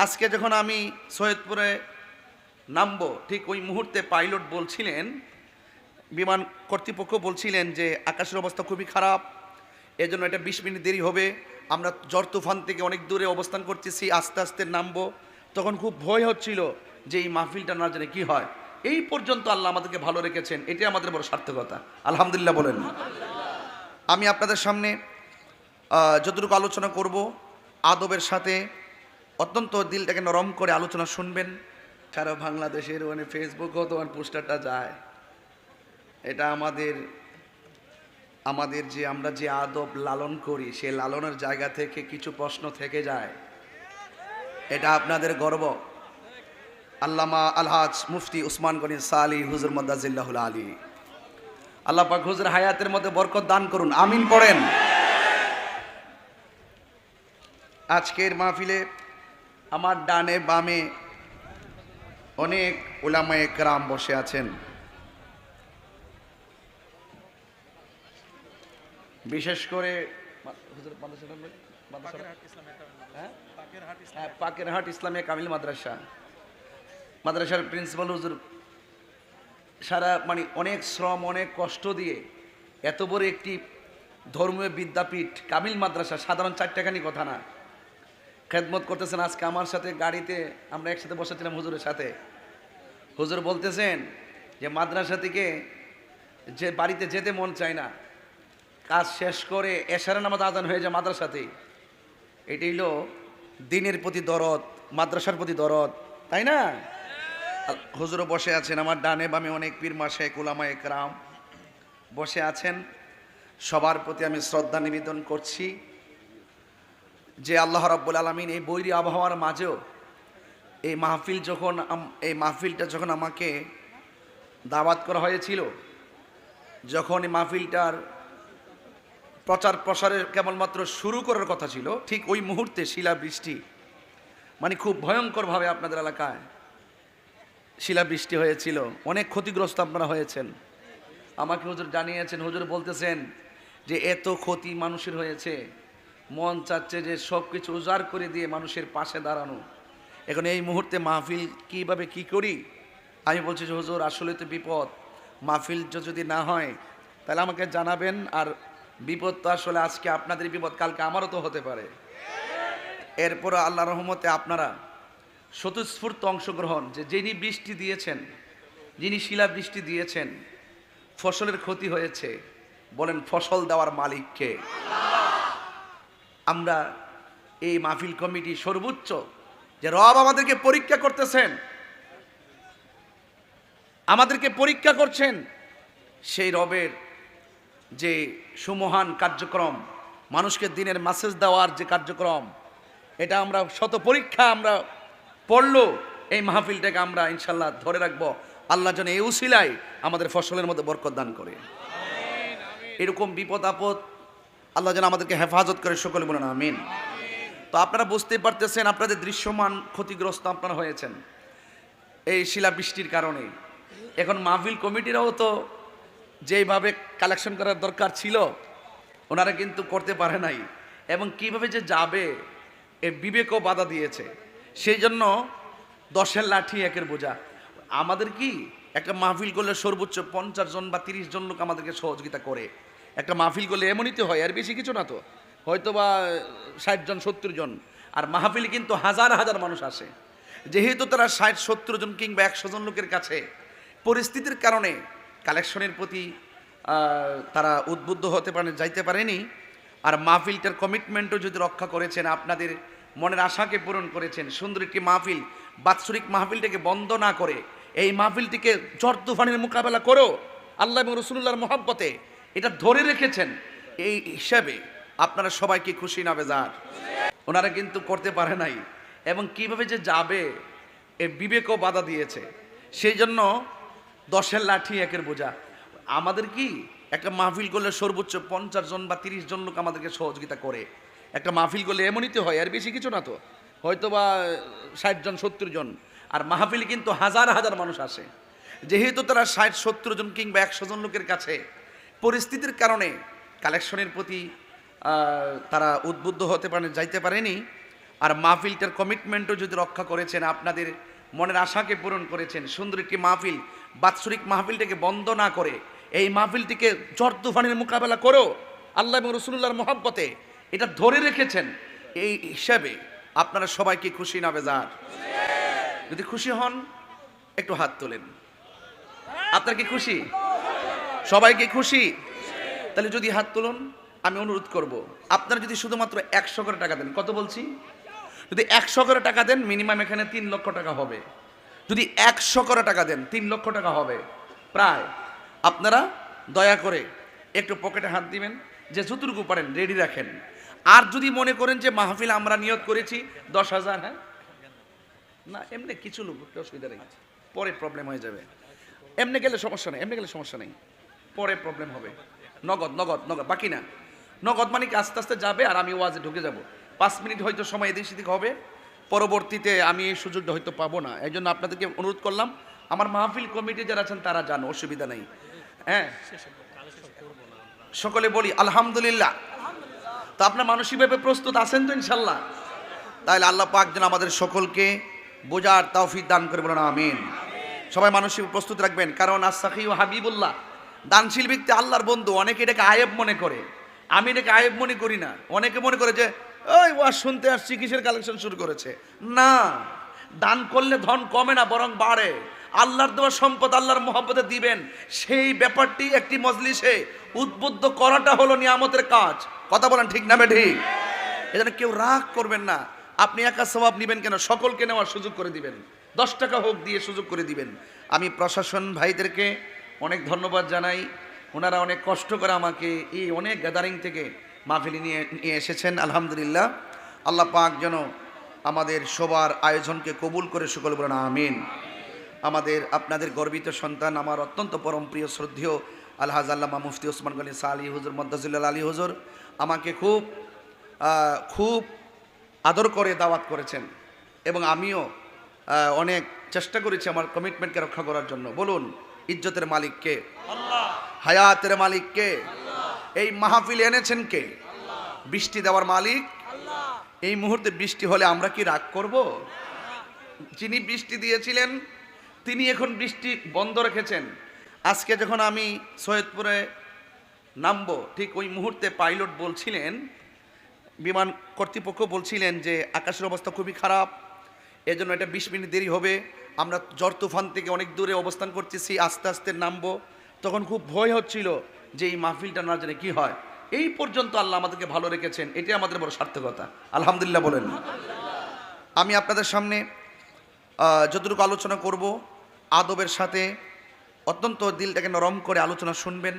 আজকে যখন আমি সৈয়দপুরে নামবো ঠিক ওই মুহূর্তে পাইলট বলছিলেন, বিমান কর্তৃপক্ষ বলছিলেন যে আকাশের অবস্থা খুবই খারাপ, এজন্য এটা 20 মিনিট দেরি হবে। আমরা ঝড় তুফান থেকে অনেক দূরে অবস্থান করতেছি, আস্তে আস্তে নামবো। তখন খুব ভয় হচ্ছিল যে এই মাহফিলটা না জানে কি হয়। এই পর্যন্ত আল্লাহ আমাদেরকে ভালো রেখেছেন, এটাই আমাদের বড় সার্থকতা। আলহামদুলিল্লাহ বলেন। আমি আপনাদের সামনে যতটুকু আলোচনা করব আদবের সাথে, অত্যন্ত দিলটাকে নরম করে আলোচনা শুনবেন। সারা বাংলাদেশের মানে ফেসবুকেও তোমার পোস্টারটা যায়। এটা আমাদের যে আমরা যে আদব লালন করি, সে লালনের জায়গা থেকে কিছু প্রশ্ন থেকে যায়। এটা আপনাদের গর্ব। আল্লামা আলহাজ মুফতি উসমান গনি সালি হুজুর মদাজিল্লাহুল আলী, আল্লাহ পাক হুজুর হায়াতের মধ্যে বরকত দান করুন, আমিন পড়েন। আজকের মাহফিলে আমার ডানে বামে অনেক উলামায়ে কেরাম বসে আছেন। বিশেষ করে পাকেরহাট ইসলামিয়া কামিল মাদ্রাসার প্রিন্সিপাল হুজুর সারা মানে অনেক শ্রম অনেক কষ্ট দিয়ে এত বড় একটি ধর্মীয় বিদ্যাপীঠ কামিল মাদ্রাসা, সাধারণ চারটাখানি কথা না, খেদমত করতেছেন। আজকে আমার সাথে গাড়িতে আমরা একসাথে বসেছিলাম হুজুরের সাথে। হুজুর বলতেছেন যে মাদ্রাসা থেকে যে বাড়িতে যেতে মন চায় না, কাজ শেষ করে এশারের নামাজ আজান হয়ে যায় মাদ্রাসাতেই। এটাই হলো দিনের প্রতি দরদ, মাদ্রাসার প্রতি দরদ, তাই না? হুজুরও বসে আছেন, আমার ডানে বামে অনেক পীর মাশায়েখ উলামায়ে কেরাম বসে আছেন। সবার প্রতি আমি শ্রদ্ধা নিবেদন করছি যে আল্লাহ রাব্বুল আলামিন এই বৈরী আবহাওয়ার মাঝেও এই মাহফিলটা যখন আমাকে দাওয়াত করা হয়েছিল, যখন এই মাহফিলটার প্রচার প্রসারের কেবলমাত্র শুরু করার কথা ছিল, ঠিক ওই মুহূর্তে শিলাবৃষ্টি, মানে খুব ভয়ঙ্করভাবে আপনাদের এলাকায় শিলাবৃষ্টি হয়েছিল, অনেক ক্ষতিগ্রস্ত আপনারা হয়েছেন। আমাকে হুজুর জানিয়েছেন, হুজুর বলতেছেন যে এত ক্ষতি মানুষের হয়েছে, মন চাচ্ছে যে সব কিছু উজাড় করে দিয়ে মানুষের পাশে দাঁড়ানো। এখন এই মুহূর্তে মাহফিল কীভাবে কি করি? আমি বলছি যে হুজুর আসলে তো বিপদ, মাহফিল যদি না হয় তাহলে আমাকে জানাবেন। আর বিপদ তো আসলে আজকে আপনাদের বিপদ, কালকে আমারও তো হতে পারে। এরপর আল্লাহ রহমতে আপনারা স্বতঃস্ফূর্ত অংশগ্রহণ, যে যিনি বৃষ্টি দিয়েছেন, যিনি শিলাবৃষ্টি দিয়েছেন, ফসলের ক্ষতি হয়েছে, বলেন ফসল দেওয়ার মালিককে। আমরা এই মাহফিল কমিটি সর্বোচ্চ যে রব আমাদেরকে পরীক্ষা করতেছেন, আমাদেরকে পরীক্ষা করছেন, সেই রবের যে সুমহান কার্যক্রম, মানুষকে দিনের মেসেজ দেওয়ার যে কার্যক্রম, এটা আমরা শত পরীক্ষা আমরা পড়লো, এই মাহফিলটাকে আমরা ইনশাল্লাহ ধরে রাখবো। আল্লাহ যেন এই উসিলায় আমাদের ফসলের মধ্যে বরকত দান করে। এরকম বিপদ আপদ আল্লাহ যেন আমাদেরকে হেফাজত করে, সকলে বলেন আমিন। তো আপনারা বুঝতে পারতেছেন, আপনাদের দৃশ্যমান ক্ষতিগ্রস্ত আপনারা হয়েছেন এই শিলাবৃষ্টির কারণে। এখন মাহফিল কমিটিরাও তো যেইভাবে কালেকশন করার দরকার ছিল, ওনারা কিন্তু করতে পারে নাই, এবং কিভাবে যে যাবে এ বিবেকও বাধা দিয়েছে। সেই জন্য 10-এর লাঠি 1-এর বোঝা। আমাদের কি একটা মাহফিল করলে সর্বোচ্চ 50 জন বা 30 জন লোক আমাদেরকে সহযোগিতা করে। একটা মাহফিল করলে এমনই তো হয়, আর বেশি কিছু না, তো হয়তো বা 60 জন 70 জন। আর মাহফিলে কিন্তু হাজার হাজার মানুষ আসে। যেহেতু তারা 60-70 জন কিংবা 100 জন লোকের কাছে পরিস্থিতির কারণে কালেকশনের প্রতি তারা উদ্বুদ্ধ হতে পারে, যাইতে পারেনি। আর মাহফিলটার কমিটমেন্টও যদি রক্ষা করেছেন, আপনাদের মনের আশাকে পূরণ করেছেন, সুন্দর একটি মাহফিল, বাৎসরিক মাহফিলটাকে বন্ধ না করে এই মাহফিলটিকে ঝড় তুফানের মোকাবেলা করেও আল্লাহ এবং রসুলুল্লাহর মহব্বতে এটা ধরে রেখেছেন। এই হিসাবে আপনারা সবাইকে খুশি না বেজার? ওনারা কিন্তু করতে পারে নাই, এবং কিভাবে যে যাবে এ বিবেকও বাধা দিয়েছে। সেই জন্য 10-এর লাঠি 1-এর বোঝা। আমাদের কি একটা মাহফিল করলে সর্বোচ্চ 50 জন বা 30 জন লোক আমাদেরকে সহযোগিতা করে। একটা মাহফিল করলে এমনই তো হয়, আর বেশি কিছু না, তো হয়তো বা 60 জন 70 জন। আর মাহফিলে কিন্তু হাজার হাজার মানুষ আসে। যেহেতু তারা 60-70 জন কিংবা 100 জন লোকের কাছে পরিস্থিতির কারণে কালেকশনের প্রতি তারা উদ্বুদ্ধ হতে পারে, যাইতে পারেনি। আর মাহফিলটার কমিটমেন্টও যদি রক্ষা করেছেন, আপনাদের মনের আশাকে পূরণ করেছেন, সুন্দর একটি মাহফিল, বাৎসরিক মাহফিলটাকে বন্ধ না করে এই মাহফিলটিকে ঝড় তুফানের মোকাবেলা করো আল্লাহ এবং রসুল্লাহর মহব্বতে এটা ধরে রেখেছেন, এই হিসাবে আপনারা সবাই কি খুশি না বেজার? যদি খুশি হন একটু হাত তোলেন। আপনারা কি খুশি? সবাই কি খুশি? তাহলে যদি হাত তুলুন, আমি অনুরোধ করব আপনারা যদি শুধুমাত্র 100 করে টাকা দেন, কত বলছি, যদি 100 করে টাকা দেন মিনিমাম এখানে 3 লক্ষ টাকা হবে। যদি 100 করে টাকা দেন 3 লক্ষ টাকা হবে প্রায়। আপনারা দয়া করে একটু পকেটে হাত দিবেন, যে যতটুকু পারেন রেডি রাখেন। আর যদি মনে করেন যে মাহফিল আমরা নিয়ত করেছি 10,000, হ্যাঁ না এমনি কিছু লোক অসুবিধা নেই, পরে প্রবলেম হয়ে যাবে। এমনি গেলে সমস্যা নেই, এমনি গেলে সমস্যা নেই, পরে প্রবলেম হবে। নগদ নগদ নগদ, বাকি না। নগদ মানে কি আস্তে আস্তে যাবে আর আমি ওয়াজে ঢুকে যাব। 5 মিনিট হয়তো সময় এদিক সেদিক হবে, পরবর্তীতে আমি এই সুযোগটা হয়তো পাবো না। এই জন্য আপনাদেরকে অনুরোধ করলাম, আমার মাহফিল কমিটি যারা আছেন তারা জানো, অসুবিধা নেই। হ্যাঁ, সকলে বলি আলহামদুলিল্লাহ। তো আপনার মানসিকভাবে প্রস্তুত আছেন তো ইনশাল্লাহ? তাহলে আল্লাহ পাক যেন আমাদের সকলকে বোঝার তৌফিক দান করে, বলেন আমিন। সবাই মানসিক প্রস্তুত রাখবেন, কারণ আস-সাখী ও হাবিবুল্লাহ, দানশীল ব্যক্তি আল্লাহর বন্ধু। অনেকে এটাকে আয়েব মনে করে, আমি এটাকে আয়েব মনে করি না। অনেকে মনে করে যে ওই ওয়াজ শুনতে আসছি, কিসের কালেকশন শুরু করেছে। না, দান করলে ধন কমে না, বরং বাড়ে। আল্লাহর দেওয়া সম্পদ আল্লাহর মহব্বতে দিবেন, সেই ব্যাপারটি একটি মজলিসে উদ্বুদ্ধ করাটা হলো নিয়ামতের কাজ। কথা বলেন ঠিক না বেঠিক? এজন্য কেউ রাগ করবেন না। আপনি একা সওয়াব নেবেন কেন, সকলকে নেওয়ার সুযোগ করে দিবেন। 10 টাকা হোক দিয়ে সুযোগ করে দিবেন। আমি প্রশাসন ভাইদেরকে অনেক ধন্যবাদ জানাই, ওনারা অনেক কষ্ট করে আমাকে এই অনেক গ্যাদারিং থেকে মাহফিলে নিয়ে এসেছেন। আলহামদুলিল্লাহ, আল্লাহ পাক যেন আমাদের সবার আয়োজনকে কবুল করে, সকল বলেন আমিন। আমাদের আপনাদের গর্বিত সন্তান, আমার অত্যন্ত পরম প্রিয় শ্রদ্ধেয় আলহাজ আল্লামা মুফতি ওসমান গনি শাহ আলী হুজুর মদ্দাজিল্লাহ আলী হুজুর আমাকে খুব আদর করে দাওয়াত করেছেন, এবং আমিও অনেক চেষ্টা করেছি আমার কমিটমেন্টকে রক্ষা করার জন্য। বলুন, ইজ্জতের মালিক কে? আল্লাহ। হায়াতের মালিক কে? আল্লাহ। এই মাহফিল এনেছেন কে? আল্লাহ। বৃষ্টি দেওয়ার মালিক আল্লাহ। এই মুহূর্তে বৃষ্টি হলে আমরা কি রাগ করব? যিনি বৃষ্টি দিয়েছিলেন তিনি এখন বৃষ্টি বন্ধ রেখেছেন। আজকে যখন আমি সৈয়দপুরে নামবো, ঠিক ওই মুহূর্তে পাইলট বলছিলেন, বিমান কর্তৃপক্ষ বলছিলেন যে আকাশের অবস্থা খুবই খারাপ, এজন্য এটা 20 মিনিট দেরি হবে। আমরা ঝড় তুফান থেকে অনেক দূরে অবস্থান করতেছি, আস্তে আস্তে নামবো। তখন খুব ভয় হচ্ছিল যে এই মাহফিলটা না জানে কি হয়। এই পর্যন্ত আল্লাহ আমাদেরকে ভালো রেখেছেন, এটাই আমাদের বড় সার্থকতা। আলহামদুলিল্লাহ বলেন। আমি আপনাদের সামনে যতটুকু আলোচনা করব, আদবের সাথে অত্যন্ত দিলটাকে নরম করে আলোচনা শুনবেন।